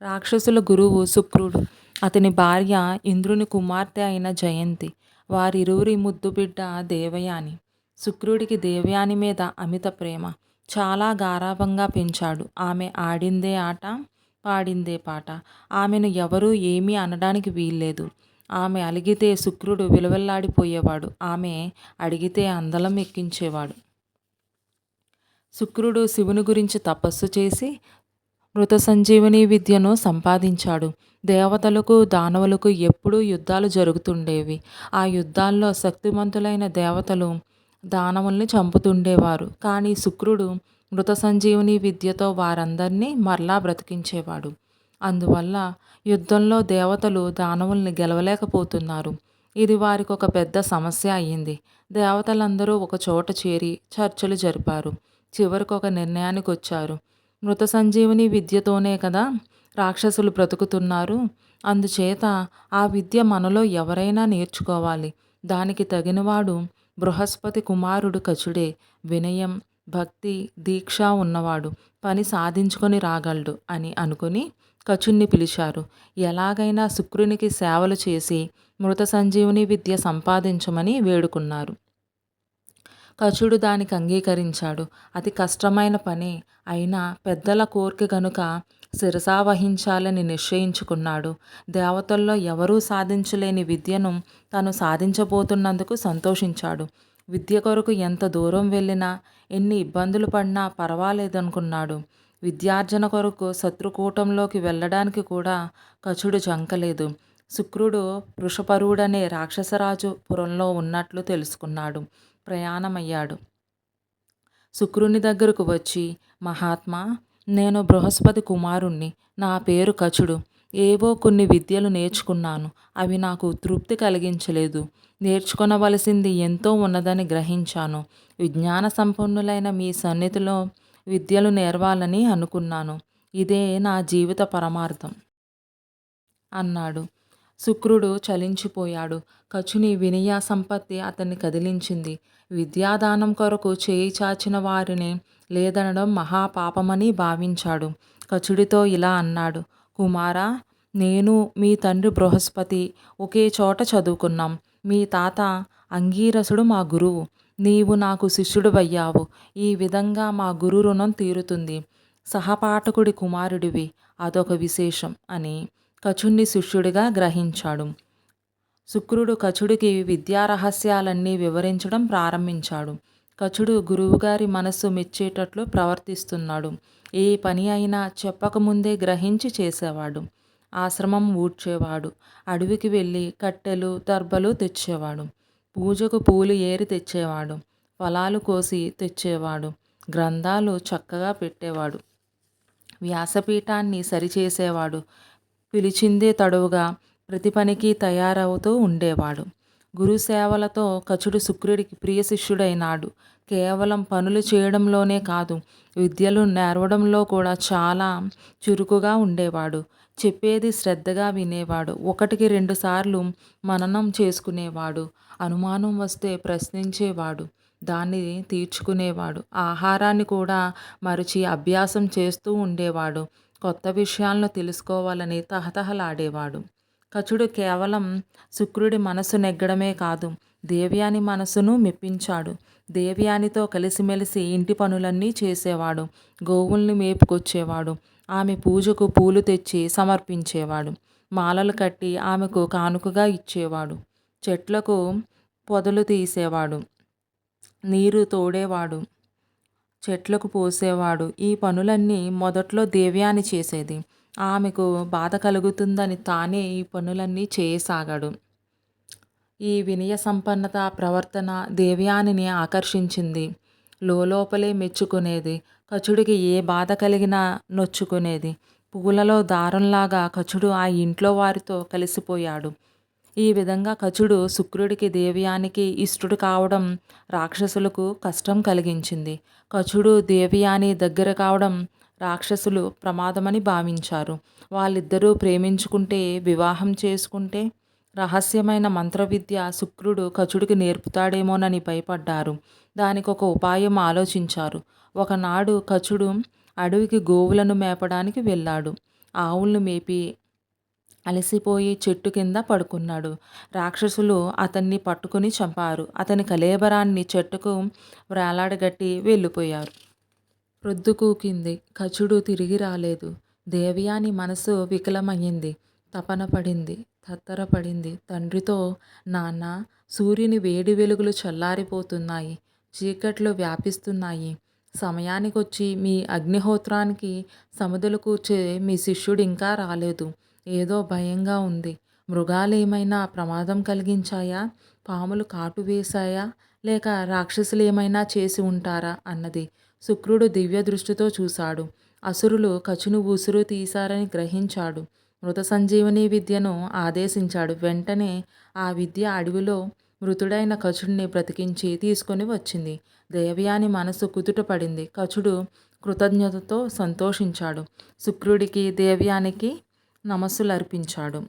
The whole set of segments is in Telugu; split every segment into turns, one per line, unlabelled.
రాక్షసుల గురువు శుక్రుడు. అతని భార్య ఇంద్రుని కుమార్తె అయిన జయంతి. వారిరువురి ముద్దుబిడ్డ దేవయాని. శుక్రుడికి దేవయాని మీద అమిత ప్రేమ. చాలా గారాబంగా పెంచాడు. ఆమె ఆడిందే ఆట, పాడిందే పాట. ఆమెను ఎవరూ ఏమీ అనడానికి వీల్లేదు. ఆమె అలిగితే శుక్రుడు విలవిల్లాడిపోయేవాడు. ఆమె అడిగితే అందలం ఎక్కించేవాడు. శుక్రుడు శివుని గురించి తపస్సు చేసి మృత సంజీవని విద్యను సంపాదించాడు. దేవతలకు దానవులకు ఎప్పుడూ యుద్ధాలు జరుగుతుండేవి. ఆ యుద్ధాల్లో శక్తిమంతులైన దేవతలు దానవుల్ని చంపుతుండేవారు. కానీ శుక్రుడు మృత సంజీవని విద్యతో వారందరినీ మరలా బ్రతికించేవాడు. అందువల్ల యుద్ధంలో దేవతలు దానవుల్ని గెలవలేకపోతున్నారు. ఇది వారికి ఒక పెద్ద సమస్య అయ్యింది. దేవతలందరూ ఒక చోట చేరి చర్చలు జరిపారు. చివరికి ఒక నిర్ణయానికి వచ్చారు. మృత సంజీవని విద్యతోనే కదా రాక్షసులు బ్రతుకుతున్నారు. అందుచేత ఆ విద్య మనలో ఎవరైనా నేర్చుకోవాలి. దానికి తగినవాడు బృహస్పతి కుమారుడు కచుడే. వినయం, భక్తి, దీక్ష ఉన్నవాడు. పని సాధించుకొని రాగలడు అని అనుకుని కచుణ్ణి పిలిచారు. ఎలాగైనా శుక్రునికి సేవలు చేసి మృత సంజీవని విద్య సంపాదించమని వేడుకున్నారు. కచుడు దానికి అంగీకరించాడు. అతి కష్టమైన పనే అయినా పెద్దల కోరిక గనుక శిరసావహించాలని నిశ్చయించుకున్నాడు. దేవతల్లో ఎవరూ సాధించలేని విద్యను తాను సాధించబోతున్నందుకు సంతోషించాడు. విద్య కొరకు ఎంత దూరం వెళ్ళినా, ఎన్ని ఇబ్బందులు పడినా పర్వాలేదనుకున్నాడు. విద్యార్జన కొరకు శత్రుకూటంలోకి వెళ్ళడానికి కూడా కచుడు జంకలేదు. శుక్రుడు వృషపరుడనే రాక్షసరాజు పురంలో ఉన్నట్లు తెలుసుకున్నాడు. ప్రయాణమయ్యాడు. శుక్రుని దగ్గరకు వచ్చి, మహాత్మా, నేను బృహస్పతి కుమారుణ్ణి. నా పేరు కచుడు. ఏవో కొన్ని విద్యలు నేర్చుకున్నాను. అవి నాకు తృప్తి కలిగించలేదు. నేర్చుకొనవలసింది ఎంతో ఉన్నదని గ్రహించాను. విజ్ఞాన సంపన్నులైన మీ సన్నిధిలో విద్యలు నేర్వాలని అనుకున్నాను. ఇదే నా జీవిత పరమార్థం అన్నాడు. శుక్రుడు చలించిపోయాడు. కచుని వినయ సంపత్తి అతన్ని కదిలించింది. విద్యాదానం కొరకు చేయి చాచిన వారిని లేదనడం మహాపాపమని భావించాడు. కచుడితో ఇలా అన్నాడు. కుమారా, నేను మీ తండ్రి బృహస్పతి ఒకే చోట చదువుకున్నాం. మీ తాత అంగీరసుడు మా గురువు. నీవు నాకు శిష్యుడివయ్యావు. ఈ విధంగా మా గురు రుణం తీరుతుంది. సహపాఠకుడి కుమారుడివి, అదొక విశేషం అని కచుణ్ణి శిష్యుడిగా గ్రహించాడు. శుక్రుడు కచుడికి విద్యా రహస్యాలన్నీ వివరించడం ప్రారంభించాడు. కచుడు గురువుగారి మనస్సు మెచ్చేటట్లు ప్రవర్తిస్తున్నాడు. ఏ పని అయినా చెప్పకముందే గ్రహించి చేసేవాడు. ఆశ్రమం ఊడ్చేవాడు. అడవికి వెళ్ళి కట్టెలు, దర్భలు తెచ్చేవాడు. పూజకు పూలు ఏరి తెచ్చేవాడు. ఫలాలు కోసి తెచ్చేవాడు. గ్రంథాలు చక్కగా పెట్టేవాడు. వ్యాసపీఠాన్ని సరిచేసేవాడు. పిలిచిందే తడువుగా ప్రతి పనికి తయారవుతూ ఉండేవాడు. గురుసేవలతో కచుడు శుక్రుడికి ప్రియ శిష్యుడైనాడు. కేవలం పనులు చేయడంలోనే కాదు, విద్యలు నేర్వడంలో కూడా చాలా చురుకుగా ఉండేవాడు. చెప్పేది శ్రద్ధగా వినేవాడు. ఒకటికి 2 సార్లు మననం చేసుకునేవాడు. అనుమానం వస్తే ప్రశ్నించేవాడు. దాన్ని తీర్చుకునేవాడు. ఆహారాన్ని కూడా మరిచి అభ్యాసం చేస్తూ ఉండేవాడు. కొత్త విషయాలను తెలుసుకోవాలని తహతహలాడేవాడు. కచుడు కేవలం శుక్రుడి మనసు నెగ్గడమే కాదు, దేవయాని మనసును మెప్పించాడు. దేవయానితో కలిసిమెలిసి ఇంటి పనులన్నీ చేసేవాడు. గోవుల్ని మేపుకొచ్చేవాడు. ఆమె పూజకు పూలు తెచ్చి సమర్పించేవాడు. మాలలు కట్టి ఆమెకు కానుకగా ఇచ్చేవాడు. చెట్లకు పొదలు తీసేవాడు. నీరు తోడేవాడు. చెట్లకు పోసేవాడు. ఈ పనులన్నీ మొదట్లో దేవయాని చేసేది. ఆమెకు బాధ కలుగుతుందని తానే ఈ పనులన్నీ చేయసాగాడు. ఈ వినయ సంపన్నత ప్రవర్తన దేవయానిని ఆకర్షించింది. లోపలే మెచ్చుకునేది. కచుడికి ఏ బాధ కలిగినా నొచ్చుకునేది. పూలలో దారంలాగా కచుడు ఆ ఇంట్లో వారితో కలిసిపోయాడు. ఈ విధంగా కచుడు శుక్రుడికి దేవయానికి ఇష్టుడు కావడం రాక్షసులకు కష్టం కలిగించింది. కచుడు దేవయాని దగ్గర కావడం రాక్షసులు ప్రమాదమని భావించారు. వాళ్ళిద్దరూ ప్రేమించుకుంటే, వివాహం చేసుకుంటే రహస్యమైన మంత్రవిద్య శుక్రుడు కచుడికి నేర్పుతాడేమోనని భయపడ్డారు. దానికి ఒక ఉపాయం ఆలోచించారు. ఒకనాడు కచుడు అడవికి గోవులను మేపడానికి వెళ్ళాడు. ఆవులను మేపి అలసిపోయి చెట్టు కింద పడుకున్నాడు. రాక్షసులు అతన్ని పట్టుకుని చంపారు. అతని కళేబరాన్ని చెట్టుకు వ్రేలాడగట్టి వెళ్ళిపోయారు. ప్రొద్దుకూకింది. కచుడు తిరిగి రాలేదు. దేవయాని మనసు వికలమయ్యింది. తపన పడింది. తత్తరపడింది. తండ్రితో, నాన్నా, సూర్యుని వేడి వెలుగులు చల్లారిపోతున్నాయి. చీకట్లు వ్యాపిస్తున్నాయి. సమయానికొచ్చి మీ అగ్నిహోత్రానికి సమిధలు కూర్చే మీ శిష్యుడింకా రాలేదు. ఏదో భయంగా ఉంది. మృగాలేమైనా ప్రమాదం కలిగించాయా? పాములు కాటు వేశాయా? లేక రాక్షసులేమైనా చేసి ఉంటారా? అన్నది. శుక్రుడు దివ్య దృష్టితో చూశాడు. అసురులు కచును ఉసురు తీశారని గ్రహించాడు. మృత సంజీవని విద్యను ఆదేశించాడు. వెంటనే ఆ విద్య అడవిలో మృతుడైన కచుడిని బ్రతికించి తీసుకొని వచ్చింది. దేవయాని మనసు కుదుట పడింది. కచుడు కృతజ్ఞతతో సంతోషించాడు. శుక్రుడికి దేవయానికి నమస్సులర్పించాడు.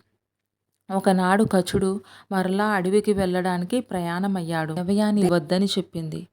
ఒకనాడు కచుడు మరలా అడవికి వెళ్ళడానికి ప్రయాణమయ్యాడు. దేవయాని వద్దని చెప్పింది.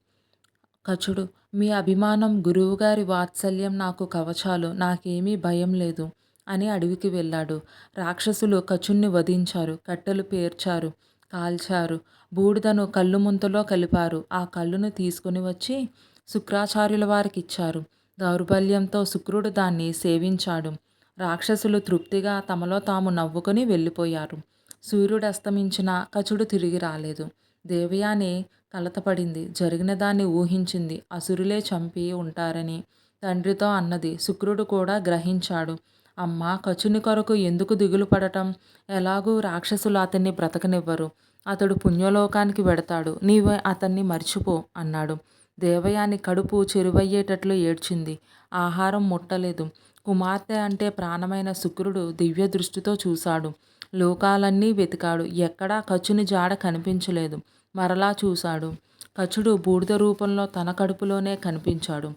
కచుడు, మీ అభిమానం, గురువుగారి వాత్సల్యం నాకు కవచాలు. నాకేమీ భయం లేదు అని అడవికి వెళ్ళాడు. రాక్షసులు కచుణ్ణి వధించారు. కట్టెలు పేర్చారు, కాల్చారు. బూడిదను కళ్ళు ముంతలో కలిపారు. ఆ కళ్ళును తీసుకుని వచ్చి శుక్రాచార్యుల వారికి ఇచ్చారు. దౌర్బల్యంతో శుక్రుడు దాన్ని సేవించాడు. రాక్షసులు తృప్తిగా తమలో తాము నవ్వుకొని వెళ్ళిపోయారు. సూర్యుడు అస్తమించినా కచుడు తిరిగి రాలేదు. దేవయాని కలతపడింది. జరిగిన దాన్ని ఊహించింది. అసురులే చంపి ఉంటారని తండ్రితో అన్నది. శుక్రుడు కూడా గ్రహించాడు. అమ్మా, కచుని కొరకు ఎందుకు దిగులు పడటం? ఎలాగూ రాక్షసులు అతన్ని బ్రతకనివ్వరు. అతడు పుణ్యలోకానికి వెడతాడు. నీవు అతన్ని మర్చిపో అన్నాడు. దేవయాని కడుపు చెరువయ్యేటట్లు ఏడ్చింది. ఆహారం ముట్టలేదు. కుమార్తె అంటే ప్రాణమైన శుక్రుడు దివ్య దృష్టితో చూశాడు. లోకాలన్నీ వెతికాడు. ఎక్కడా కచుని జాడ కనిపించలేదు. మరలా చూశాడు. కచుడు బూడిద రూపంలో తన కడుపులోనే కనిపించాడు.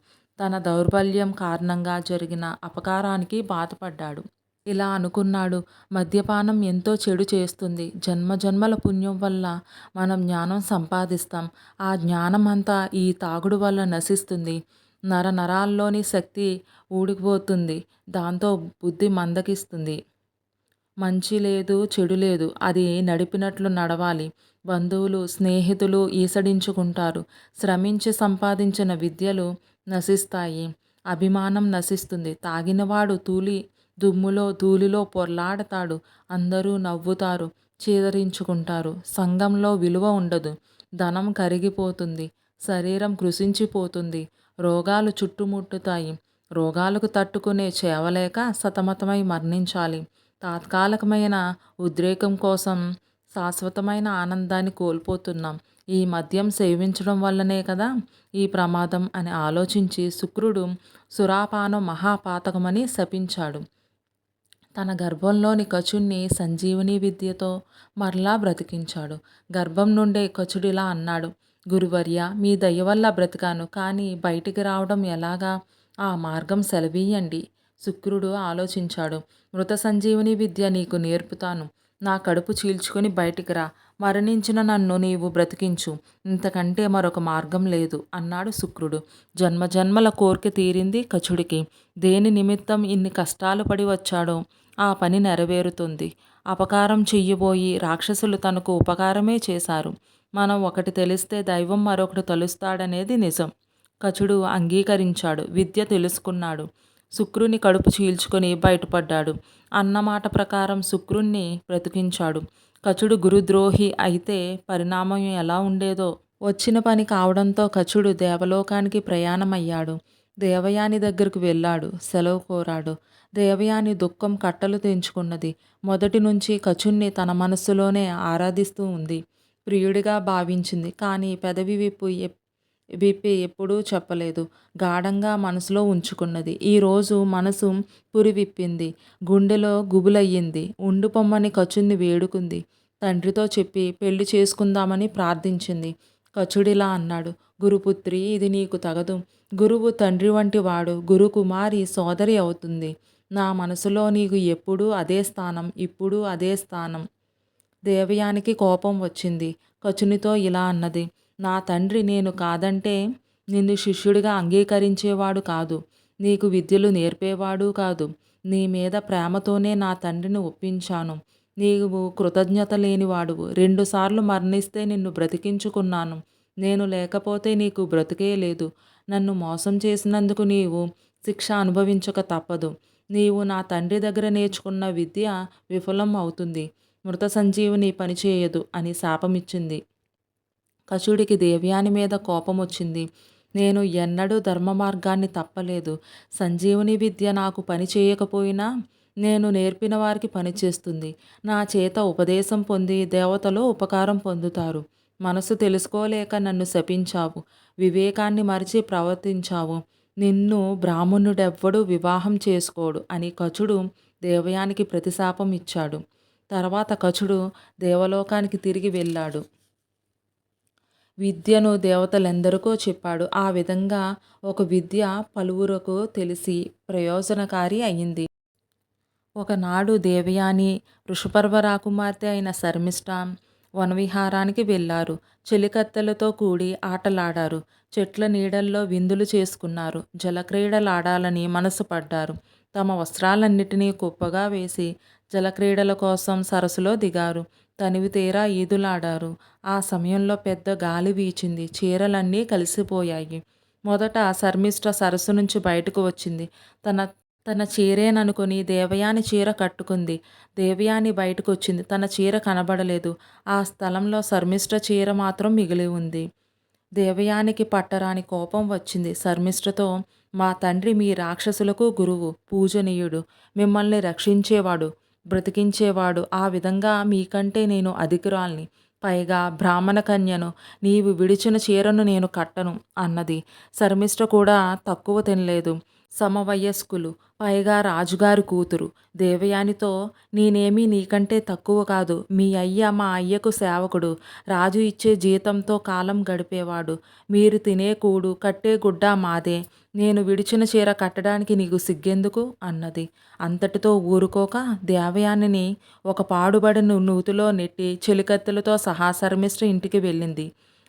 తన దౌర్బల్యం కారణంగా జరిగిన అపకారానికి బాధపడ్డాడు. ఇలా అనుకున్నాడు. మద్యపానం ఎంతో చెడు చేస్తుంది. జన్మజన్మల పుణ్యం వల్ల మనం జ్ఞానం సంపాదిస్తాం. ఆ జ్ఞానం అంతా ఈ తాగుడు వల్ల నశిస్తుంది. నరాల్లోని శక్తి ఊడిపోతుంది. దాంతో బుద్ధి మందగిస్తుంది. మంచి లేదు, చెడు లేదు. అది నడిపినట్లు నడవాలి. బంధువులు, స్నేహితులు ఈసడించుకుంటారు. శ్రమించి సంపాదించిన విద్యలు నశిస్తాయి. అభిమానం నశిస్తుంది. తాగినవాడు దుమ్ములో ధూళిలో పొర్లాడతాడు. అందరూ నవ్వుతారు, చీదరించుకుంటారు. సంఘంలో విలువ ఉండదు. ధనం కరిగిపోతుంది. శరీరం కృశించిపోతుంది. రోగాలు చుట్టుముట్టుతాయి. రోగాలకు తట్టుకునే చేవలేక సతమతమై మరణించాలి. తాత్కాలికమైన ఉద్రేకం కోసం శాశ్వతమైన ఆనందాన్ని కోల్పోతున్నాం. ఈ మద్యం సేవించడం వల్లనే కదా ఈ ప్రమాదం అని ఆలోచించి శుక్రుడు సురాపానం మహాపాతకమని శపించాడు. తన గర్భంలోని కచుణ్ణి సంజీవని విద్యతో మరలా బ్రతికించాడు. గర్భం నుండే కచుడిలా అన్నాడు. గురువర్య, మీ దయ వల్ల బ్రతికాను. కానీ బయటికి రావడం ఎలాగా? ఆ మార్గం సెలవీయండి. శుక్రుడు ఆలోచించాడు. మృత సంజీవని విద్య నీకు నేర్పుతాను. నా కడుపు చీల్చుకొని బయటికి రా. మరణించిన నన్ను నీవు బ్రతికించు. ఇంతకంటే మరొక మార్గం లేదు అన్నాడు శుక్రుడు. జన్మజన్మల కోరిక తీరింది కచుడికి. దేని నిమిత్తం ఇన్ని కష్టాలు పడి వచ్చాడో ఆ పని నెరవేరుతుంది. అపకారం చెయ్యబోయి రాక్షసులు తనకు ఉపకారమే చేశారు. మనం ఒకటి తెలిస్తే దైవం మరొకటి తలుస్తాడనేది నిజం. కచుడు అంగీకరించాడు. విద్య తెలుసుకున్నాడు. శుక్రుని కడుపు చీల్చుకొని బయటపడ్డాడు. అన్నమాట ప్రకారం శుక్రుణ్ణి బ్రతికించాడు. కచుడు గురుద్రోహి అయితే పరిణామం ఎలా ఉండేదో. వచ్చిన పని కావడంతో కచుడు దేవలోకానికి ప్రయాణమయ్యాడు. దేవయాని దగ్గరకు వెళ్ళాడు. సెలవు కోరాడు. దేవయాని దుఃఖం కట్టలు తెంచుకున్నది. మొదటి నుంచి కచుణ్ణి తన మనస్సులోనే ఆరాధిస్తూ ఉంది. ప్రియుడిగా భావించింది. కానీ పెదవి విప్పి ఎప్పుడూ చెప్పలేదు. గాఢంగా మనసులో ఉంచుకున్నది. ఈరోజు మనసు పురి విప్పింది. గుండెలో గుబులయ్యింది. ఉండిపొమ్మని కచుని వేడుకుంది. తండ్రితో చెప్పి పెళ్లి చేసుకుందామని ప్రార్థించింది. కచుడిలా అన్నాడు. గురుపుత్రి, ఇది నీకు తగదు. గురువు తండ్రి వంటి వాడు. గురుకుమారి సోదరి అవుతుంది. నా మనసులో నీకు ఎప్పుడూ అదే స్థానం, ఇప్పుడు అదే స్థానం. దేవయానికి కోపం వచ్చింది. కచునితో ఇలా అన్నది. నా తండ్రి నేను కాదంటే నిన్ను శిష్యుడిగా అంగీకరించేవాడు కాదు. నీకు విద్యలు నేర్పేవాడు కాదు. నీ మీద ప్రేమతోనే నా తండ్రిని ఒప్పించాను. నీవు కృతజ్ఞత లేనివాడువు. 2 సార్లు మరణిస్తే నిన్ను బ్రతికించుకున్నాను. నేను లేకపోతే నీకు బ్రతుకే లేదు. నన్ను మోసం చేసినందుకు నీవు శిక్ష అనుభవించక తప్పదు. నీవు నా తండ్రి దగ్గర నేర్చుకున్న విద్య విఫలం అవుతుంది. మృత సంజీవిని పనిచేయదు అని శాపమిచ్చింది. కచుడికి దేవయాని మీద కోపమొచ్చింది. నేను ఎన్నడూ ధర్మ మార్గాన్ని తప్పలేదు. సంజీవని విద్య నాకు పని చేయకపోయినా నేను నేర్పిన వారికి పనిచేస్తుంది. నా చేత ఉపదేశం పొంది దేవతలు ఉపకారం పొందుతారు. మనసు తెలుసుకోలేక నన్ను శపించావు. వివేకాన్ని మరిచి ప్రవర్తించావు. నిన్ను బ్రాహ్మణుడెవ్వడు వివాహం చేసుకోడు అని కచుడు దేవయానికి ప్రతిశాపం ఇచ్చాడు. తర్వాత కచుడు దేవలోకానికి తిరిగి వెళ్ళాడు. విద్యను దేవతలెందరికో చెప్పాడు. ఆ విధంగా ఒక విద్య పలువురకు తెలిసి ప్రయోజనకారి అయింది. ఒకనాడు దేవయాని ఋషపర్వ రాకుమార్తె అయిన శర్మిష్ఠ వనవిహారానికి వెళ్ళారు. చెలికత్తెలతో కూడి ఆటలాడారు. చెట్ల నీడల్లో విందులు చేసుకున్నారు. జలక్రీడలాడాలని మనసు పడ్డారు. తమ వస్త్రాలన్నిటినీ కుప్పగా వేసి జలక్రీడల కోసం సరస్సులో దిగారు. తనివితీరా ఈదులాడారు. ఆ సమయంలో పెద్ద గాలి వీచింది. చీరలన్నీ కలిసిపోయాయి. మొదట శర్మిష్ఠ సరస్సు నుంచి బయటకు వచ్చింది. తన తన చీరేననుకొని దేవయాని చీర కట్టుకుంది. దేవయాని బయటకొచ్చింది. తన చీర కనబడలేదు. ఆ స్థలంలో శర్మిష్ఠ చీర మాత్రం మిగిలి ఉంది. దేవయానికి పట్టరాని కోపం వచ్చింది. శర్మిష్ఠతో, మా తండ్రి మీ రాక్షసులకు గురువు, పూజనీయుడు, మిమ్మల్ని రక్షించేవాడు, బ్రతికించేవాడు. ఆ విధంగా మీకంటే నేను అధికురాల్ని. పైగా బ్రాహ్మణ కన్యను. నీవు విడిచిన చీరను నేను కట్టను అన్నది. శర్మిష్ఠ కూడా తక్కువ తినలేదు. సమవయస్కులు, పైగా రాజుగారి కూతురు. దేవయానితో, నేనేమీ నీకంటే తక్కువ కాదు. మీ అయ్య మా అయ్యకు సేవకుడు. రాజు ఇచ్చే జీతంతో కాలం గడిపేవాడు. మీరు తినే కూడు కట్టే గుడ్డ మాదే. నేను విడిచిన చీర కట్టడానికి నీకు సిగ్గెందుకు అన్నది. అంతటితో ఊరుకోక దేవయానిని ఒక పాడుబడిన నూతిలో నెట్టి చెలికత్తెలతో సహా శర్మిష్ఠ ఇంటికి వెళ్ళింది.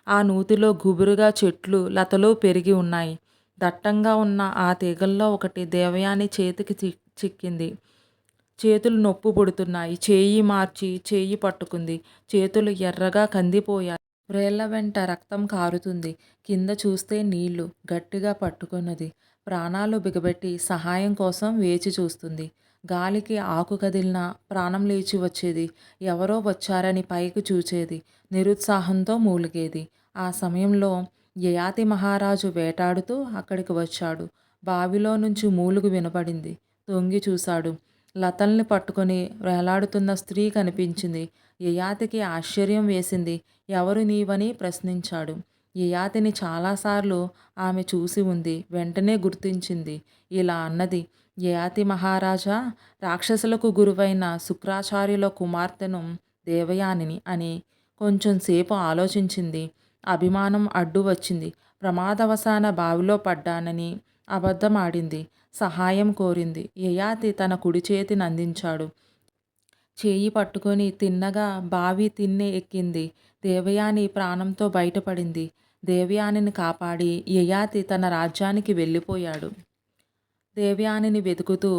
ఆ నూతిలో గుబురుగా చెట్లు లతలు పెరిగి ఉన్నాయి. దట్టంగా ఉన్న ఆ తీగల్లో ఒకటి దేవయాని చేతికి చిక్కింది. చేతులు నొప్పు పుడుతున్నాయి. చేయి మార్చి చేయి పట్టుకుంది. చేతులు ఎర్రగా కందిపోయాయి. వ్రేళ్ల వెంట రక్తం కారుతుంది. కింద చూస్తే నీళ్లు. గట్టిగా పట్టుకున్నది. ప్రాణాలు బిగబెట్టి సహాయం కోసం వేచి చూస్తుంది. గాలికి ఆకు కదిలినా ప్రాణం లేచి వచ్చేది. ఎవరో వచ్చారని పైకి చూచేది. నిరుత్సాహంతో మూలిగేది. ఆ సమయంలో యయాతి మహారాజు వేటాడుతూ అక్కడికి వచ్చాడు. బావిలో నుంచి మూలుగు వినపడింది. తొంగి చూశాడు. లతల్ని పట్టుకొని వేలాడుతున్న స్త్రీ కనిపించింది. యయాతికి ఆశ్చర్యం వేసింది. ఎవరు నీవని ప్రశ్నించాడు. యయాతిని చాలాసార్లు ఆమె చూసి ఉంది. వెంటనే గుర్తించింది. ఇలా అన్నది, యయాతి మహారాజా, రాక్షసులకు గురువైన శుక్రాచార్యుల కుమార్తెను దేవయానిని అని. కొంచెం సేపు ఆలోచించింది. అభిమానం అడ్డు వచ్చింది. ప్రమాదవశాన బావిలో పడ్డానని అబద్ధమాడింది. సహాయం కోరింది. యయాతి తన కుడి చేతిని అందించాడు. చేయి పట్టుకొని తిన్నగా బావి తిన్నె ఎక్కింది. దేవయాని ప్రాణంతో బయటపడింది. దేవయానిని కాపాడి యయాతి తన రాజ్యానికి వెళ్ళిపోయాడు. దేవయానిని వెతుకుతూ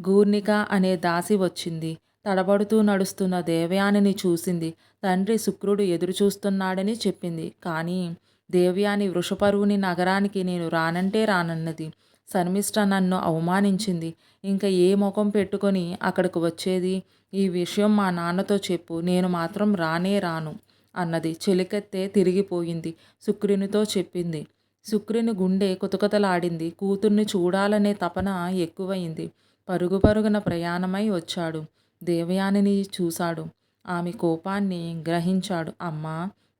గూర్నిక అనే దాసి వచ్చింది. తడబడుతూ నడుస్తున్న దేవయానిని చూసింది. తండ్రి శుక్రుడు ఎదురుచూస్తున్నాడని చెప్పింది. కానీ దేవయాని వృషపరువుని నగరానికి నేను రానంటే రానన్నది. శర్మిష్ఠ నన్ను అవమానించింది. ఇంకా ఏ ముఖం పెట్టుకొని అక్కడికి వచ్చేది? ఈ విషయం మా నాన్నతో చెప్పు. నేను మాత్రం రానే రాను అన్నది. చెలికెత్తే తిరిగిపోయింది. శుక్రునితో చెప్పింది. శుక్రుని గుండె కుతకుతలాడింది. కూతుర్ని చూడాలనే తపన ఎక్కువయింది. పరుగు పరుగున ప్రయాణమై వచ్చాడు. దేవయానిని చూశాడు. ఆమె కోపాన్ని గ్రహించాడు. అమ్మా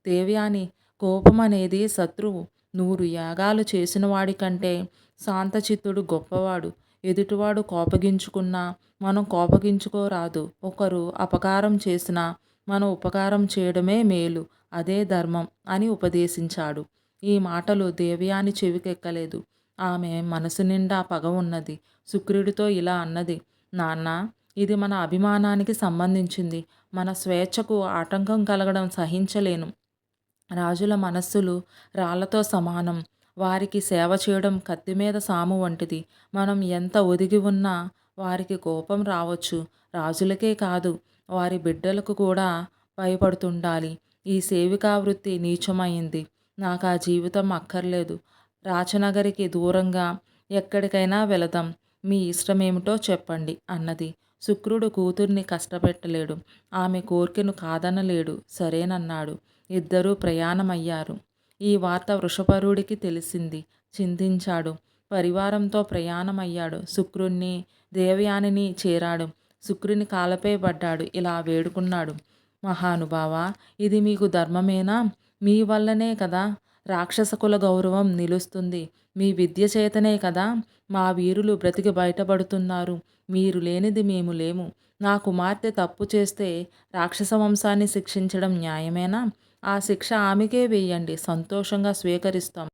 దేవయాని, కోపమనేది శత్రువు. 100 యాగాలు చేసిన వాడికంటే శాంతచిత్తుడు గొప్పవాడు. ఎదుటివాడు కోపగించుకున్నా మనం కోపగించుకోరాదు. ఒకరు అపకారం చేసినా మనం ఉపకారం చేయడమే మేలు. అదే ధర్మం అని ఉపదేశించాడు. ఈ మాటలు దేవయాని చెవికెక్కలేదు. ఆమె మనసు నిండా పగ ఉన్నది. శుక్రుడితో ఇలా అన్నది, నాన్న, ఇది మన అభిమానానికి సంబంధించింది. మన స్వేచ్ఛకు ఆటంకం కలగడం సహించలేను. రాజుల మనస్సులు రాళ్లతో సమానం. వారికి సేవ చేయడం కత్తి మీద సాము వంటిది. మనం ఎంత ఒదిగి ఉన్నా వారికి కోపం రావచ్చు. రాజులకే కాదు, వారి బిడ్డలకు కూడా భయపడుతుండాలి. ఈ సేవికా వృత్తి నీచమైంది. నాకు ఆ జీవితం అక్కర్లేదు. రాచనగరికి దూరంగా ఎక్కడికైనా వెళదాం. మీ ఇష్టమేమిటో చెప్పండి అన్నది. శుక్రుడు కూతుర్ని కష్టపెట్టలేడు. ఆమె కోర్కెను కాదనలేడు. సరేనన్నాడు. ఇద్దరూ ప్రయాణమయ్యారు. ఈ వార్త వృషపరుడికి తెలిసింది. చింతించాడు. పరివారంతో ప్రయాణమయ్యాడు. శుక్రుణ్ణి, దేవయానిని చేరాడు. శుక్రుని కాళ్ళపై పడ్డాడు. ఇలా వేడుకున్నాడు. మహానుభావా, ఇది మీకు ధర్మమేనా? మీ వల్లనే కదా రాక్షస కుల గౌరవం నిలుస్తుంది. మీ విద్య చేతనే కదా మా వీరులు బ్రతికి బయటపడుతున్నారు. మీరు లేనిది మేము లేము. నా కుమార్తె తప్పు చేస్తే రాక్షస వంశాన్ని శిక్షించడం న్యాయమేనా? ఆ శిక్ష ఆమెకే వేయండి, సంతోషంగా స్వీకరిస్తాం.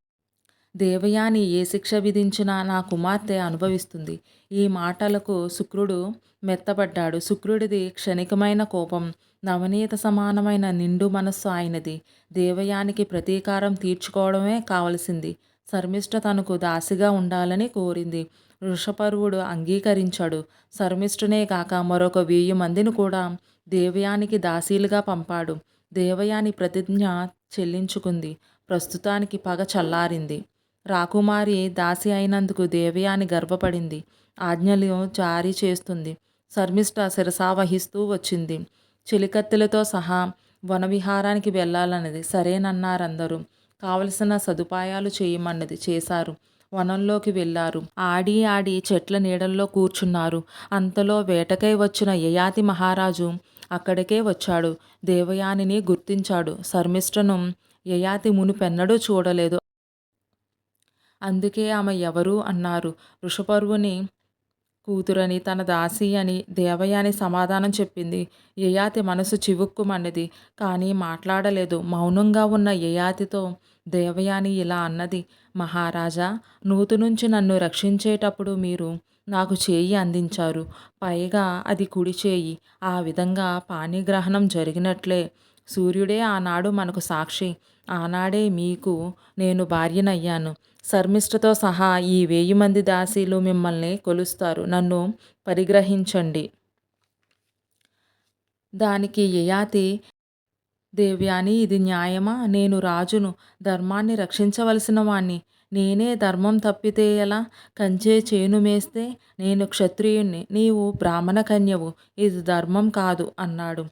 దేవయాని ఏ శిక్ష విధించినా నా కుమార్తె అనుభవిస్తుంది. ఈ మాటలకు శుక్రుడు మెత్తబడ్డాడు. శుక్రుడిది క్షణికమైన కోపం, నవనీత సమానమైన నిండు మనస్సు ఆయనది. దేవయానికి ప్రతీకారం తీర్చుకోవడమే కావలసింది. శర్మిష్ఠ తనకు దాసిగా ఉండాలని కోరింది. వృషపర్వుడు అంగీకరించాడు. శర్మిష్ఠనే కాక మరొక 1000 మందిని కూడా దేవయానికి దాసీలుగా పంపాడు. దేవయాని ప్రతిజ్ఞ చెల్లించుకుంది. ప్రస్తుతానికి పగ చల్లారింది. రాకుమారి దాసి అయినందుకు దేవయాని గర్వపడింది. ఆజ్ఞలు జారీ చేస్తుంది. శర్మిష్ఠ శిరసావహిస్తూ వచ్చింది. చెలికత్తెలతో సహా వనవిహారానికి వెళ్ళాలన్నది. సరేనన్నారందరూ. కావలసిన సదుపాయాలు చేయమన్నది. చేశారు. వనంలోకి వెళ్ళారు. ఆడి ఆడి చెట్ల నీడల్లో కూర్చున్నారు. అంతలో వేటకై వచ్చిన యయాతి మహారాజు అక్కడికే వచ్చాడు. దేవయానిని గుర్తించాడు. శర్మిష్ఠను యయాతి మునుపెన్నడూ చూడలేదు. అందుకే ఆమె ఎవరు అన్నారు. వృషపర్వుని కూతురని, తన దాసి అని దేవయాని సమాధానం చెప్పింది. యయాతి మనసు చివుక్కుమన్నది. కానీ మాట్లాడలేదు. మౌనంగా ఉన్న యయాతితో దేవయాని ఇలా అన్నది. మహారాజా, నూతు నుంచి నన్ను రక్షించేటప్పుడు మీరు నాకు చేయి అందించారు. పైగా అది కుడి చేయి. ఆ విధంగా పాణిగ్రహణం జరిగినట్లే సూర్యుడే ఆనాడు మనకు సాక్షి. ఆనాడే మీకు నేను భార్యనయ్యాను. శర్మిష్ఠతో సహా ఈ 1000 మంది దాసీలు మిమ్మల్ని కొలుస్తారు. నన్ను పరిగ్రహించండి. దానికి యయాతి, దేవ్యాని, ఇది న్యాయమా? నేను రాజును, ధర్మాన్ని రక్షించవలసిన వాణ్ణి. నేనే ధర్మం తప్పితే ఎలా? కంచే చేను మేస్తే నేను క్షత్రియుణ్ణి, నీవు బ్రాహ్మణ కన్యవు. ఇది ధర్మం కాదు అన్నాడు.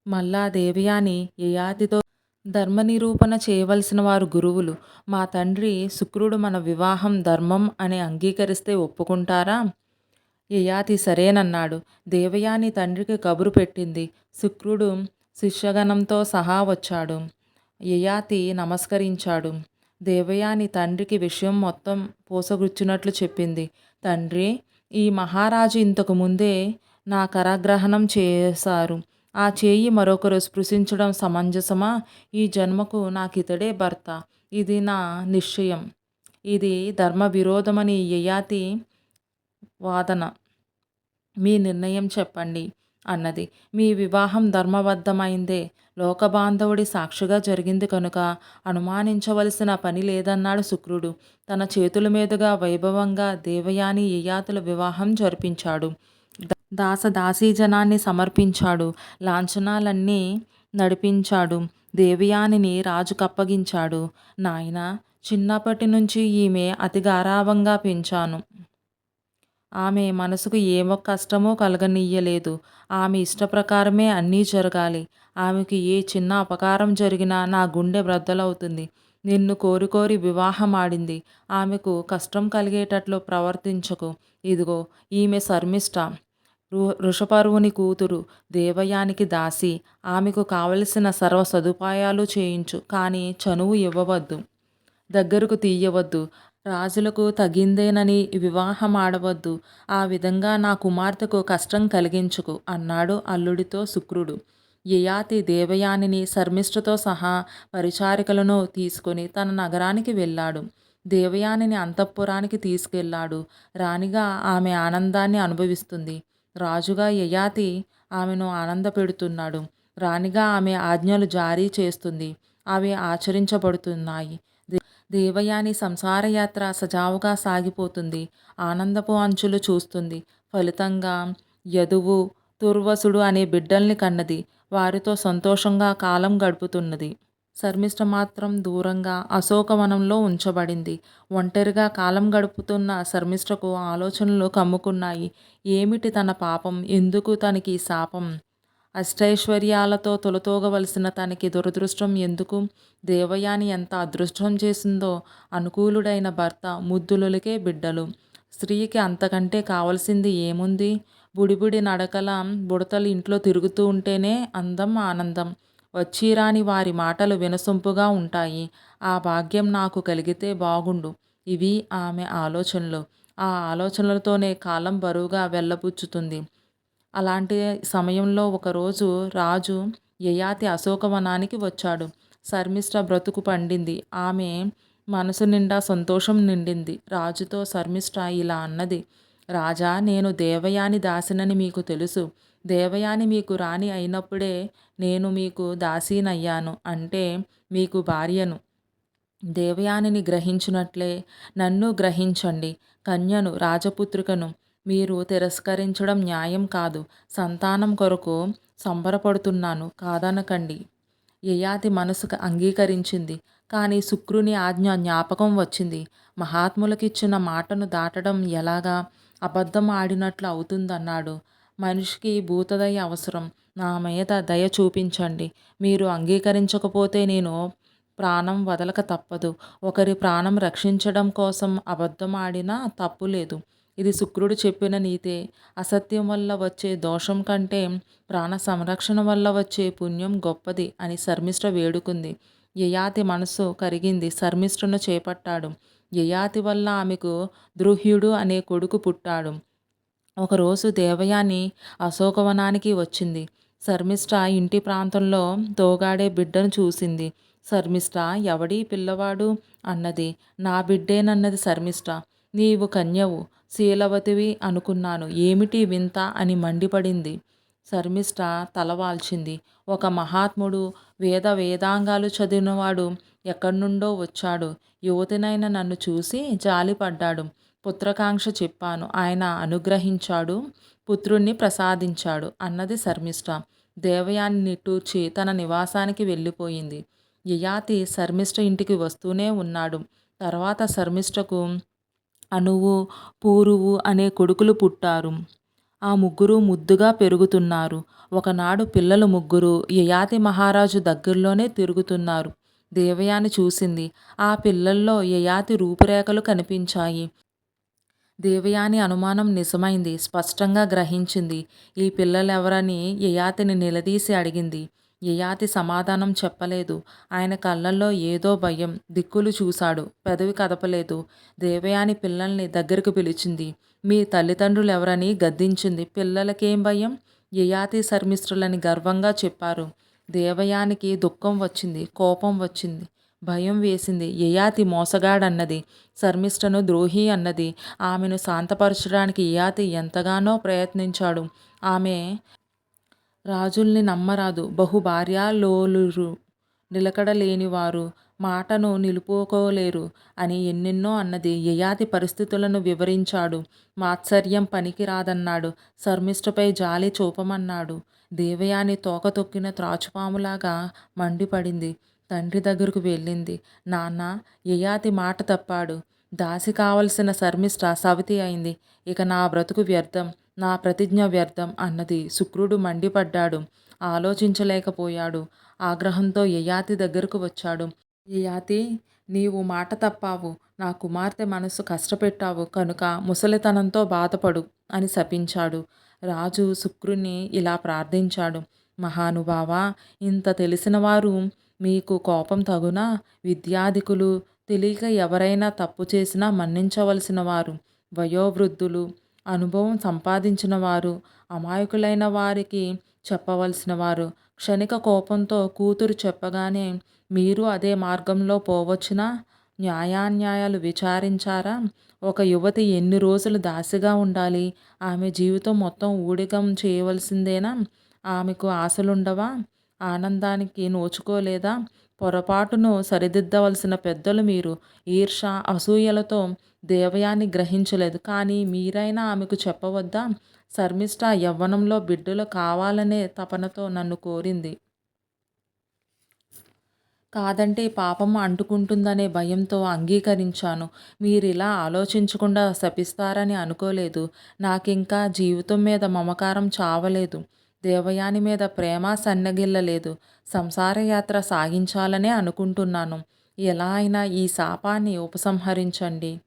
మల్లా దేవయాని యయాతితో, ధర్మనిరూపణ చేయవలసిన వారు గురువులు. మా తండ్రి శుక్రుడు మన వివాహం ధర్మం అని అంగీకరిస్తే ఒప్పుకుంటారా? యయాతి సరేనన్నాడు. దేవయాని తండ్రికి కబురు పెట్టింది. శుక్రుడు శిష్యగణంతో సహా వచ్చాడు. యయాతి నమస్కరించాడు. దేవయాని తండ్రికి విషయం మొత్తం పూసగుచ్చినట్లు చెప్పింది. తండ్రి, ఈ మహారాజు ఇంతకు ముందే నా కరగ్రహణం చేశారు. ఆ చేయి మరొకరు స్పృశించడం సమంజసమా? ఈ జన్మకు నాకితడే భర్త. ఇది నా నిశ్చయం. ఇది ధర్మ విరోధమని యయాతి వాదన. మీ నిర్ణయం చెప్పండి అన్నది. మీ వివాహం ధర్మబద్ధమైందే. లోకబాంధవుడి సాక్షిగా జరిగింది కనుక అనుమానించవలసిన పని లేదన్నాడు శుక్రుడు. తన చేతుల మీదుగా వైభవంగా దేవయాని యయాతుల వివాహం జరిపించాడు. దాసదాసీజనాన్ని సమర్పించాడు. లాంఛనాలన్నీ నడిపించాడు. దేవయానిని రాజుకప్పగించాడు. నాయనా, చిన్నప్పటి నుంచి ఈమె అతి గారాబంగా పెంచాను. ఆమె మనసుకు ఏ కష్టమూ కలగనీయలేదు. ఆమె ఇష్టప్రకారమే అన్నీ జరగాలి. ఆమెకు ఏ చిన్న అపకారం జరిగినా నా గుండె బ్రద్దలవుతుంది. నిన్ను కోరి కోరి వివాహమాడింది. ఆమెకు కష్టం కలిగేటట్లు ప్రవర్తించకు. ఇదిగో ఈమె శర్మిష్ఠ, వృషపర్వుని కూతురు, దేవయానికి దాసి. ఆమెకు కావలసిన సర్వ సదుపాయాలు చేయించు. కానీ చనువు ఇవ్వవద్దు, దగ్గరకు తీయవద్దు. రాజులకు తగిందేనని వివాహమాడవద్దు. ఆ విధంగా నా కుమార్తెకు కష్టం కలిగించుకు అన్నాడు అల్లుడితో శుక్రుడు. యయాతి దేవయానిని శర్మిష్ఠతో సహా పరిచారికలను తీసుకొని తన నగరానికి వెళ్ళాడు. దేవయానిని అంతఃపురానికి తీసుకెళ్ళాడు. రాణిగా ఆమె ఆనందాన్ని అనుభవిస్తుంది. రాజుగా యయాతి ఆమెను ఆనందపెడుతున్నాడు. రాణిగా ఆమె ఆజ్ఞలు జారీ చేస్తుంది. అవి ఆచరించబడుతున్నాయి. దేవయాని సంసారయాత్ర సజావుగా సాగిపోతుంది. ఆనందపు అంచులు చూస్తుంది. ఫలితంగా యదువు, తుర్వసుడు అనే బిడ్డల్ని కన్నది. వారితో సంతోషంగా కాలం గడుపుతున్నది. శర్మిష్ఠ మాత్రం దూరంగా అశోకవనంలో ఉంచబడింది. ఒంటరిగా కాలం గడుపుతున్న శర్మిష్ఠకు ఆలోచనలు కమ్ముకున్నాయి. ఏమిటి తన పాపం? ఎందుకు తనకి ఈ శాపం? అష్టైశ్వర్యాలతో తొలతూగవలసిన తనకి దురదృష్టం ఎందుకు? దేవయాని ఎంత అదృష్టం చేసిందో! అనుకూలుడైన భర్త, ముద్దులొలికే బిడ్డలు. స్త్రీకి అంతకంటే కావలసింది ఏముంది? బుడిబుడి నడకల బుడతలు ఇంట్లో తిరుగుతూ ఉంటేనే అందం, ఆనందం. వచ్చిరాని వారి మాటలు వినసొంపుగా ఉంటాయి. ఆ భాగ్యం నాకు కలిగితే బాగుండు. ఇవి ఆమె ఆలోచనలు. ఆ ఆలోచనలతోనే కాలం బరువుగా వెళ్ళబుచ్చుతుంది. అలాంటి సమయంలో ఒకరోజు రాజు యయాతి అశోకవనానికి వచ్చాడు. శర్మిష్ఠ బ్రతుకు పండింది. ఆమె మనసు నిండా సంతోషం నిండింది. రాజుతో శర్మిష్ఠ ఇలా అన్నది: రాజా, నేను దేవయాని దాసినని మీకు తెలుసు. దేవయాని మీకు రాణి అయినప్పుడే నేను మీకు దాసీనయ్యాను, అంటే మీకు భార్యను. దేవయానిని గ్రహించినట్లే నన్ను గ్రహించండి. కన్యను, రాజపుత్రికను మీరు తిరస్కరించడం న్యాయం కాదు. సంతానం కొరకు సంబరపడుతున్నాను, కాదనకండి. యయాతి మనసుకు అంగీకరించింది. కానీ శుక్రుని ఆజ్ఞ జ్ఞాపకం వచ్చింది. మహాత్ములకిచ్చిన మాటను దాటడం ఎలాగా? అబద్ధం ఆడినట్లు అవుతుందన్నాడు. మనిషికి భూతదయ అవసరం. నా మీద దయ చూపించండి. మీరు అంగీకరించకపోతే నేను ప్రాణం వదలక తప్పదు. ఒకరి ప్రాణం రక్షించడం కోసం అబద్ధం ఆడినా తప్పు లేదు. ఇది శుక్రుడు చెప్పిన నీతే. అసత్యం వల్ల వచ్చే దోషం కంటే ప్రాణ సంరక్షణ వల్ల వచ్చే పుణ్యం గొప్పది అని శర్మిష్ఠ వేడుకుంది. యయాతి మనసు కరిగింది. శర్మిష్ఠను చేపట్టాడు. యయాతి వల్ల ఆమెకు ద్రుహ్యుడు అనే కొడుకు పుట్టాడు. ఒకరోజు దేవయాని అశోకవనానికి వచ్చింది. శర్మిష్ఠ ఇంటి ప్రాంతంలో తోగాడే బిడ్డను చూసింది. శర్మిష్ఠ, ఎవడీ పిల్లవాడు అన్నది. నా బిడ్డేనన్నది శర్మిష్ఠ. నీవు కన్యవు, శీలవతివి అనుకున్నాను, ఏమిటి వింత అని మండిపడింది. శర్మిష్ఠ తలవాల్చింది. ఒక మహాత్ముడు, వేదాంగాలు చదివినవాడు ఎక్కడి నుండో వచ్చాడు. యువతినైన నన్ను చూసి జాలిపడ్డాడు. పుత్రకాంక్ష చెప్పాను. ఆయన అనుగ్రహించాడు, పుత్రుణ్ణి ప్రసాదించాడు అన్నది శర్మిష్ఠ. దేవయాని నిట్టూర్చి తన నివాసానికి వెళ్ళిపోయింది. యయాతి శర్మిష్ఠ ఇంటికి వస్తూనే ఉన్నాడు. తర్వాత శర్మిష్ఠకు అనువు, పూరువు అనే కొడుకులు పుట్టారు. ఆ ముగ్గురు ముద్దుగా పెరుగుతున్నారు. ఒకనాడు పిల్లలు ముగ్గురు యయాతి మహారాజు దగ్గరలోనే తిరుగుతున్నారు. దేవయాని చూసింది. ఆ పిల్లల్లో యయాతి రూపురేఖలు కనిపించాయి. దేవయాని అనుమానం నిజమైంది. స్పష్టంగా గ్రహించింది. ఈ పిల్లలెవరని యయాతిని నిలదీసి అడిగింది. యయాతి సమాధానం చెప్పలేదు. ఆయన కళ్ళల్లో ఏదో భయం. దిక్కులు చూశాడు, పెదవి కదపలేదు. దేవయాని పిల్లల్ని దగ్గరకు పిలిచింది. మీ తల్లిదండ్రులెవరని గద్దించింది. పిల్లలకేం భయం? యయాతి శర్మిష్ఠులని గర్వంగా చెప్పారు. దేవయానికి దుఃఖం వచ్చింది, కోపం వచ్చింది, భయం వేసింది. యయాతి మోసగాడన్నది. శర్మిష్ఠను ద్రోహి అన్నది. ఆమెను శాంతపరచడానికి యయాతి ఎంతగానో ప్రయత్నించాడు. ఆమె రాజుల్ని నమ్మరాదు, బహుభార్యాలోలురు, నిలకడలేనివారు, మాటను నిలుపుకోలేరు అని ఎన్నెన్నో అన్నది. యయాతి పరిస్థితులను వివరించాడు. మాత్సర్యం పనికిరాదన్నాడు. శర్మిష్ఠపై జాలి చూపమన్నాడు. దేవయాని తోక తొక్కిన త్రాచుపాములాగా మండిపడింది. తండ్రి దగ్గరకు వెళ్ళింది. నాన్న, యయాతి మాట తప్పాడు. దాసి కావలసిన శర్మిష్ఠ సవతి అయింది. ఇక నా బ్రతుకు వ్యర్థం, నా ప్రతిజ్ఞ వ్యర్థం అన్నది. శుక్రుడు మండిపడ్డాడు. ఆలోచించలేకపోయాడు. ఆగ్రహంతో యయాతి దగ్గరకు వచ్చాడు. యయాతి, నీవు మాట తప్పావు. నా కుమార్తె మనసు కష్టపెట్టావు కనుక ముసలితనంతో బాధపడు అని శపించాడు. రాజు శుక్రుణ్ణి ఇలా ప్రార్థించాడు. మహానుభావా, ఇంత తెలిసినవారు మీకు కోపం తగునా? విద్యాధికులు, తెలియక ఎవరైనా తప్పు చేసినా మన్నించవలసిన వారు, వయోవృద్ధులు, అనుభవం సంపాదించిన వారు, అమాయకులైన వారికి చెప్పవలసిన వారు, క్షణిక కోపంతో కూతురు చెప్పగానే మీరు అదే మార్గంలో పోవచ్చునా? న్యాయాన్యాయాలు విచారించారా? ఒక యువతి ఎన్ని రోజులు దాసిగా ఉండాలి? ఆమె జీవితం మొత్తం ఊడిగం చేయవలసిందేనా? ఆమెకు ఆశలుండవా? ఆనందానికి నోచుకోలేదా? పొరపాటును సరిదిద్దవలసిన పెద్దలు మీరు. ఈర్ష, అసూయలతో దేవయాని గ్రహించలేదు. కానీ మీరైనా ఆమెకు చెప్పవద్దా? శర్మిష్ఠ యవ్వనంలో బిడ్డలు కావాలనే తపనతో నన్ను కోరింది. కాదంటే పాపం అంటుకుంటుందనే భయంతో అంగీకరించాను. మీరిలా ఆలోచించకుండా శపిస్తారని అనుకోలేదు. నాకింకా జీవితం మీద మమకారం చావలేదు. దేవయాని మీద ప్రేమ సన్నగిల్లలేదు. సంసారయాత్ర సాగించాలనే అనుకుంటున్నాను. ఎలా అయినా ఈ శాపాన్ని ఉపసంహరించండి.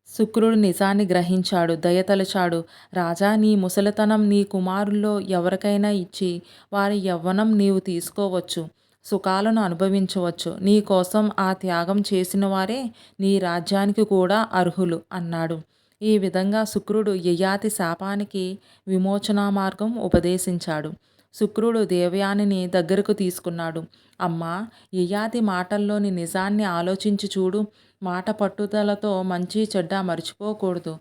శుక్రుడు నిజాన్ని గ్రహించాడు. దయతలచాడు. రాజా, నీ ముసలితనం నీ కుమారుల్లో ఎవరికైనా ఇచ్చి వారి యవ్వనం నీవు తీసుకోవచ్చు. సుఖాలను అనుభవించవచ్చు. నీ కోసం ఆ త్యాగం చేసిన వారే నీ రాజ్యానికి కూడా అర్హులు అన్నాడు. ఈ విధంగా శుక్రుడు యయాతి శాపానికి విమోచనా మార్గం ఉపదేశించాడు. శుక్రుడు దేవయానిని దగ్గరకు తీసుకున్నాడు. అమ్మా, యయాతి మాటల్లోని నిజాన్ని ఆలోచించి చూడు. మాట పట్టుదలతో మంచి చెడ్డ మర్చిపోకూడదు.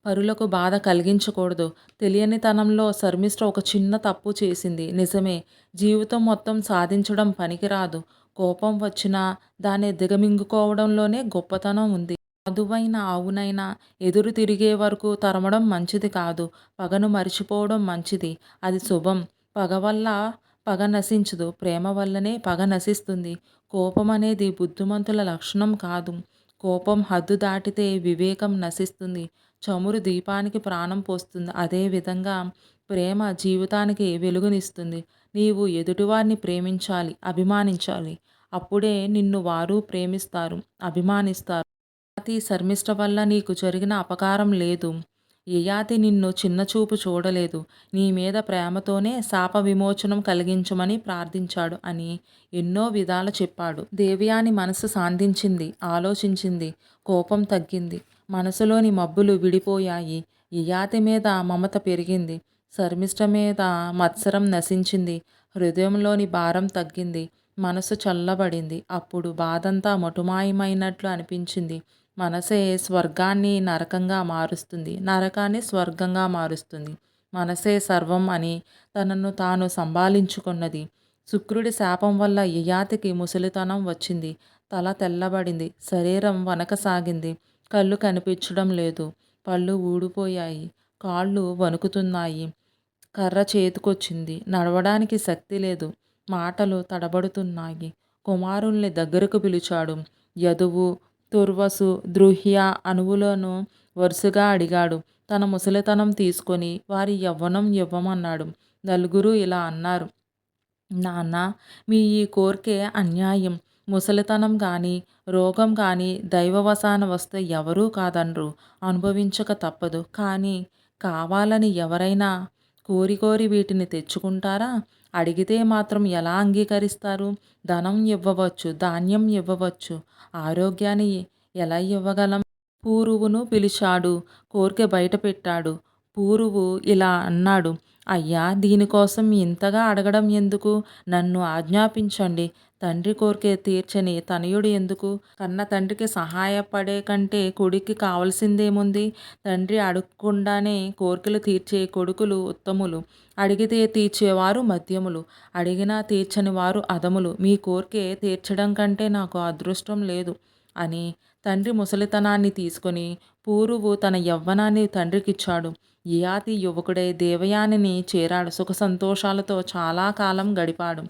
పరులకు బాధ కలిగించకూడదు. తెలియనితనంలో శర్మిష్ఠ ఒక చిన్న తప్పు చేసింది. నిజమే, జీవితం మొత్తం సాధించడం పనికిరాదు. కోపం వచ్చినా దాన్ని దిగమింగుకోవడంలోనే గొప్పతనం ఉంది. సాధువైన ఆవునైనా ఎదురు తిరిగే వరకు తరమడం మంచిది కాదు. పగను మరిచిపోవడం మంచిది. అది శుభం. పగ వల్ల పగ నశించదు. ప్రేమ వల్లనే పగ నశిస్తుంది. కోపం అనేది బుద్ధిమంతుల లక్షణం కాదు. కోపం హద్దు దాటితే వివేకం నశిస్తుంది. చమురు దీపానికి ప్రాణం పోస్తుంది. అదేవిధంగా ప్రేమ జీవితానికి వెలుగునిస్తుంది. నీవు ఎదుటివారిని ప్రేమించాలి, అభిమానించాలి. అప్పుడే నిన్ను వారు ప్రేమిస్తారు, అభిమానిస్తారు. యయాతి శర్మిష్ఠ వల్ల నీకు జరిగిన అపకారం లేదు. యయాతి నిన్ను చిన్నచూపు చూడలేదు. నీ మీద ప్రేమతోనే శాప విమోచనం కలిగించమని ప్రార్థించాడు అని ఎన్నో విధాల చెప్పాడు. దేవయాని మనసు శాంతించింది. ఆలోచించింది. కోపం తగ్గింది. మనసులోని మబ్బులు విడిపోయాయి. యయాతి మీద మమత పెరిగింది. శర్మిష్ఠ మీద మత్సరం నశించింది. హృదయంలోని భారం తగ్గింది. మనసు చల్లబడింది. అప్పుడు బాధంతా మటుమాయమైనట్లు అనిపించింది. మనసే స్వర్గాన్ని నరకంగా మారుస్తుంది. నరకాన్ని స్వర్గంగా మారుస్తుంది. మనసే సర్వం అని తనను తాను సంభాళించుకున్నది. శుక్రుడి శాపం వల్ల యయాతికి ముసలితనం వచ్చింది. తల తెల్లబడింది. శరీరం వనకసాగింది. కళ్ళు కనిపించడం లేదు. పళ్ళు ఊడిపోయాయి. కాళ్ళు వణుకుతున్నాయి. కర్ర చేతికొచ్చింది. నడవడానికి శక్తి లేదు. మాటలు తడబడుతున్నాయి. కుమారుల్ని దగ్గరకు పిలిచాడు. యదువు, తుర్వసు, ద్రుహ్య అణువులను వరుసగా అడిగాడు. తన ముసలితనం తీసుకొని వారి యవ్వనం ఇవ్వమన్నాడు. నలుగురు ఇలా అన్నారు. నాన్న, మీ ఈ కోరికే అన్యాయం. ముసలితనం కానీ రోగం కానీ దైవవశాన వస్తే ఎవరూ కాదనరు. అనుభవించక తప్పదు. కానీ కావాలని ఎవరైనా కోరి కోరి వీటిని తెచ్చుకుంటారా? అడిగితే మాత్రం ఎలా అంగీకరిస్తారు? ధనం ఇవ్వవచ్చు, ధాన్యం ఇవ్వవచ్చు. ఆరోగ్యాన్ని ఎలా ఇవ్వగలం? పూరువును పిలిచాడు. కోర్కె బయటపెట్టాడు. పూరువు ఇలా అన్నాడు. అయ్యా, దీనికోసం ఇంతగా అడగడం ఎందుకు? నన్ను ఆజ్ఞాపించండి. తండ్రి కోర్కె తీర్చని తనయుడు ఎందుకు? కన్న తండ్రికి సహాయపడే కంటే కొడుక్కి కావలసిందేముంది? తండ్రి అడగకుండానే కోర్కెలు తీర్చే కొడుకులు ఉత్తములు. అడిగితే తీర్చేవారు మధ్యములు. అడిగినా తీర్చని వారు అధములు. మీ కోర్కె తీర్చడం కంటే నాకు అదృష్టం లేదు అని తండ్రి ముసలితనాన్ని తీసుకొని పూరువు తన యవ్వనాన్ని తండ్రికిచ్చాడు. యయాతి యువకుడై దేవయానిని చేరాడు. సుఖ సంతోషాలతో చాలా కాలం గడిపాడు.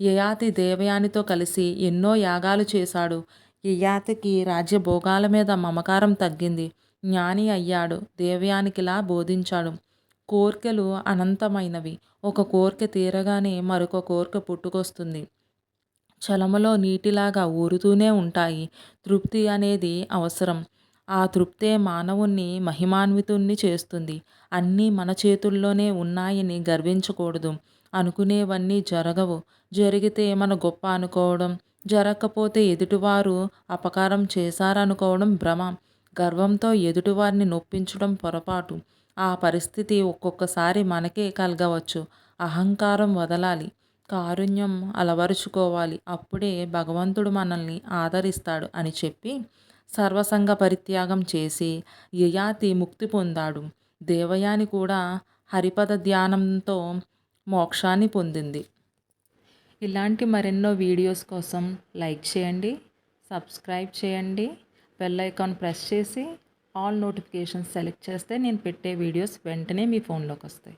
యయాతి దేవయానితో కలిసి ఎన్నో యాగాలు చేశాడు. యయాతికి రాజ్యభోగాల మీద మమకారం తగ్గింది. జ్ఞాని అయ్యాడు. దేవయానికిలా బోధించాడు. కోర్కెలు అనంతమైనవి. ఒక కోర్కె తీరగానే మరొక కోర్కె పుట్టుకొస్తుంది. చలమలో నీటిలాగా ఊరుతూనే ఉంటాయి. తృప్తి అనేది అవసరం. ఆ తృప్తే మానవుణ్ణి మహిమాన్వితుణ్ణి చేస్తుంది. అన్నీ మన చేతుల్లోనే ఉన్నాయని గర్వించకూడదు. అనుకునేవన్నీ జరగవు. జరిగితే మన గొప్ప అనుకోవడం, జరగకపోతే ఎదుటివారు అపకారం చేశారనుకోవడం భ్రమ. గర్వంతో ఎదుటివారిని నొప్పించడం పొరపాటు. ఆ పరిస్థితి ఒక్కొక్కసారి మనకే కలగవచ్చు. అహంకారం వదలాలి. కారుణ్యం అలవరుచుకోవాలి. అప్పుడే భగవంతుడు మనల్ని ఆదరిస్తాడు అని చెప్పి సర్వసంగ పరిత్యాగం చేసి యయాతి ముక్తి పొందాడు. దేవయాని కూడా హరిపద ధ్యానంతో మోక్షాన్ని పొందింది. ఇలాంటి మరెన్నో వీడియోస్ కోసం లైక్ చేయండి, సబ్స్క్రైబ్ చేయండి, బెల్ ఐకాన్ ప్రెస్ చేసి ఆల్ నోటిఫికేషన్స్ సెలెక్ట్ చేస్తే నేను పెట్టే వీడియోస్ వెంటనే మీ ఫోన్లోకి వస్తాయి.